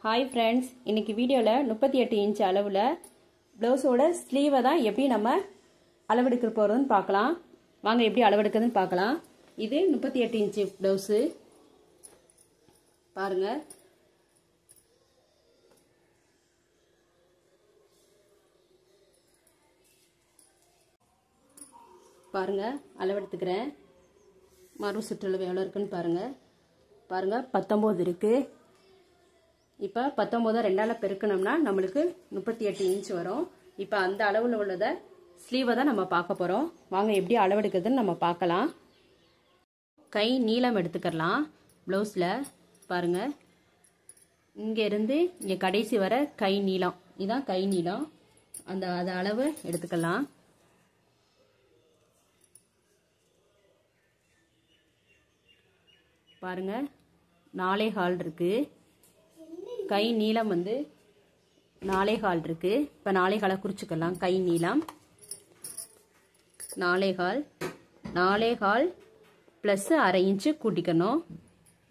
Hi friends इनकी video 38 inch அளவுல ப்ளவுஸோட ஸ்லீவை தான் எப்படி நம்ம அளவெடுக்க போறோம்னு பார்க்கலாம். வாங்க எப்படி அளவெடுக்கிறதுன்னு பார்க்கலாம். இது 38 இன்ச் ப்ளவுஸ் பாருங்க. பாருங்க அளவெடுத்துக்கிறேன். மறு சுற்றளவு எவ்வளவு இருக்குன்னு பாருங்க. பாருங்க 19 இருக்கு. இப்போ 19 ரெண்டால பெருக்கணும்னா நம்மளுக்கு 38 இன்ச் வரும். இப்போ அந்த அளவுல உள்ளத ஸ்லீவை தான் நம்ம பார்க்க போறோம். வாங்க எப்படி அளவெடுக்கிறதுன்னு நம்ம பார்க்கலாம். கை நீளம் எடுத்துக்கலாம். ப்ளவுஸ்ல பாருங்க இங்க இருந்து இங்க கடைசி வரை கை நீளம். இதான் கை நீளம். அந்த அளவு எடுத்துக்கலாம். பாருங்க 4.25 இருக்கு. கை நீளம் வந்து 4.25 இருக்கு. இப்போ 4.25 குறிச்சுக்கலாம். கை நீளம் 4.25 பிளஸ் அரை இன்ச்சு கூட்டிக்கணும்.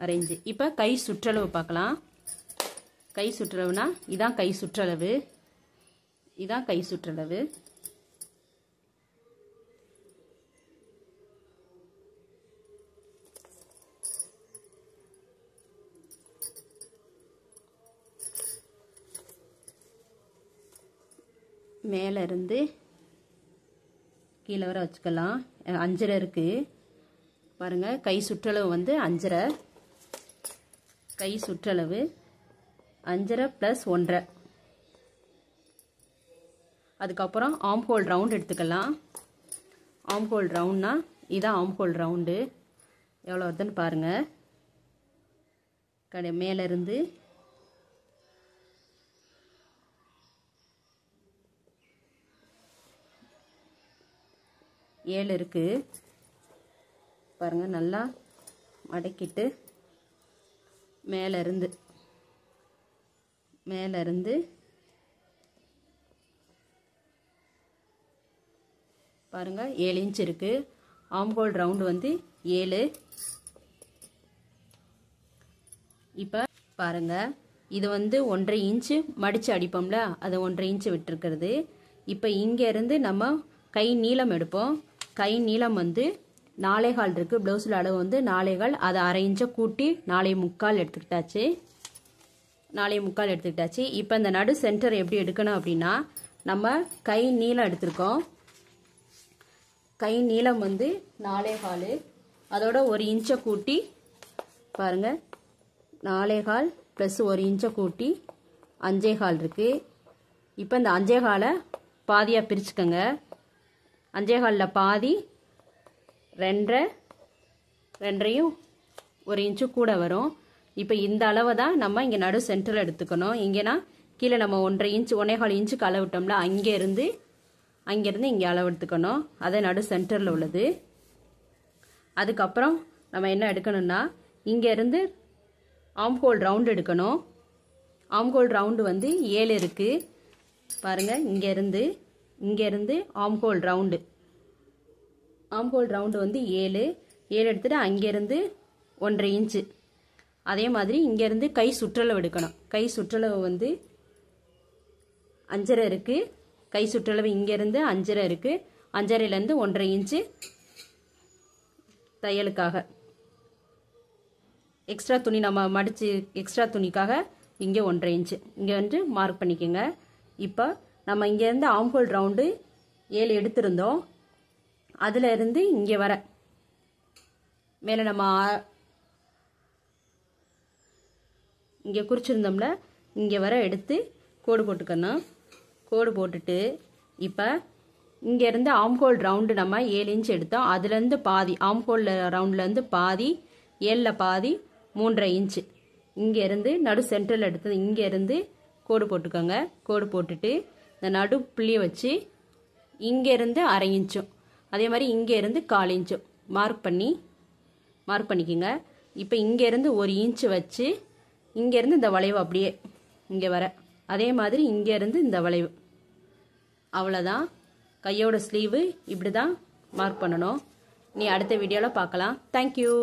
அரை இன்ச்சு. இப்போ கை சுற்றளவு பார்க்கலாம். கை சுற்றளவுனா இதான் கை சுற்றளவு. இதான் கை சுற்றளவு. மேல இருந்து கீழே வர வச்சுக்கலாம். 5.5 இருக்கு. பாருங்க கை சுற்றளவு வந்து 5.5. கை சுற்றளவு 5.5 பிளஸ் 1.5. அதுக்கப்புறம் ஆம் ஹோல் ரவுண்ட் எடுத்துக்கலாம். ஆம் ஹோல் ரவுண்ட்னா இதான் ஆம் ஹோல் ரவுண்டு. எவ்வளோ வருதுன்னு பாருங்க. மேல இருந்து ஏழு இருக்கு. பாருங்க நல்லா மடக்கிட்டு மேல இருந்து பாருங்க 7 இன்ச் இருக்கு. ஆம் ஹோல் ரவுண்ட் வந்து 7. இப்ப பாருங்க இது வந்து 1.5 இன்ச் மடிச்சு அடிப்போம்ல, அது 1.5 இன்ச் விட்டுருக்கிறது. இப்ப இங்க இருந்து நம்ம கை நீளம் எடுப்போம். கை நீளம் வந்து 4.25 இருக்கு. பிளவுஸ்ல அளவு வந்து 4.25. அதை அரை இன்ச்சை கூட்டி 4.25 எடுத்துக்கிட்டாச்சு. 4.25 எடுத்துக்கிட்டாச்சு. இப்போ இந்த நடு சென்டர் எப்படி எடுக்கணும் அப்படின்னா, நம்ம கை நீளம் எடுத்திருக்கோம். கை நீளம் வந்து 4.25. அதோட 1 இன்ச்சை கூட்டி பாருங்க 4.25 பிளஸ் 1 இன்ச்சை கூட்டி 5.25 இருக்கு. இப்போ இந்த 5.25 பாதியா பிரிச்சுக்கோங்க. 5.25 பாதி 2.5 1 இன்ச்சு கூட வரும். இப்போ இந்த அளவை தான் நம்ம இங்கே நடு சென்டரில் எடுத்துக்கணும். இங்கேனா கீழே நம்ம 1.5 இன்ச்சு 1.25 இன்ச்சுக்கு அளவு விட்டோம்ல, அங்கேருந்து இங்கே அளவு எடுத்துக்கணும். அதை நடு சென்டரில் உள்ளது. அதுக்கப்புறம் நம்ம என்ன எடுக்கணும்னா, இங்கேருந்து ஆம் ஹோல் ரவுண்டு எடுக்கணும். ஆம் ஹோல் ரவுண்டு வந்து 7 இருக்கு. பாருங்க இங்கேருந்து ஆம் ஹோல் ரவுண்டு வந்து 7 எடுத்துட்டு அங்கேருந்து 1.5 இன்ச்சு. அதே மாதிரி இங்கேருந்து கை சுற்றளவு எடுக்கணும். கை சுற்றளவு வந்து 5.5 இருக்கு. கை சுற்றளவு இங்கேருந்து 5.5 இருக்கு. 5.5லேருந்து 1.5 இன்ச்சு தையலுக்காக எக்ஸ்ட்ரா துணி நம்ம மடிச்சு எக்ஸ்ட்ரா துணிக்காக இங்கே 1.5 இன்ச்சு இங்கே வந்து மார்க் பண்ணிக்கோங்க. இப்போ நம்ம இங்கேருந்து ஆம் ஹோல் ரவுண்டு 7 எடுத்திருந்தோம். அதில் இருந்து இங்கே வர மேலே நம்ம இங்கே குறிச்சிருந்தோம்ல, இங்கே வர எடுத்து கோடு போட்டுக்கணும். கோடு போட்டுட்டு இப்போ இங்கேருந்து ஆம் ஹோல் ரவுண்டு நம்ம 7 இன்ச் எடுத்தோம். அதுலேருந்து பாதி ஆம் ஹோல் ரவுண்ட்லேருந்து பாதி 7ல் பாதி 3.5 இன்ச்சு இங்கேருந்து நடு சென்டரில் எடுத்தது. இங்கேருந்து கோடு போட்டுக்கோங்க. கோடு போட்டுட்டு இந்த நடு புள்ளியை வச்சு இங்கேருந்து அரை இன்ச்சும் அதே மாதிரி இங்கேருந்து 1/4 இன்ச்சும் மார்க் பண்ணிக்கோங்க. இப்போ இங்கேருந்து 1 இன்ச்சு வச்சு இங்கேருந்து இந்த வளைவு அப்படியே இங்கே வர அதே மாதிரி இங்கேருந்து இந்த வளைவு. அவ்வளோதான். கையோட ஸ்லீவு இப்படி தான் மார்க் பண்ணணும். நீ அடுத்த வீடியோவில் பார்க்கலாம். தேங்க்யூ.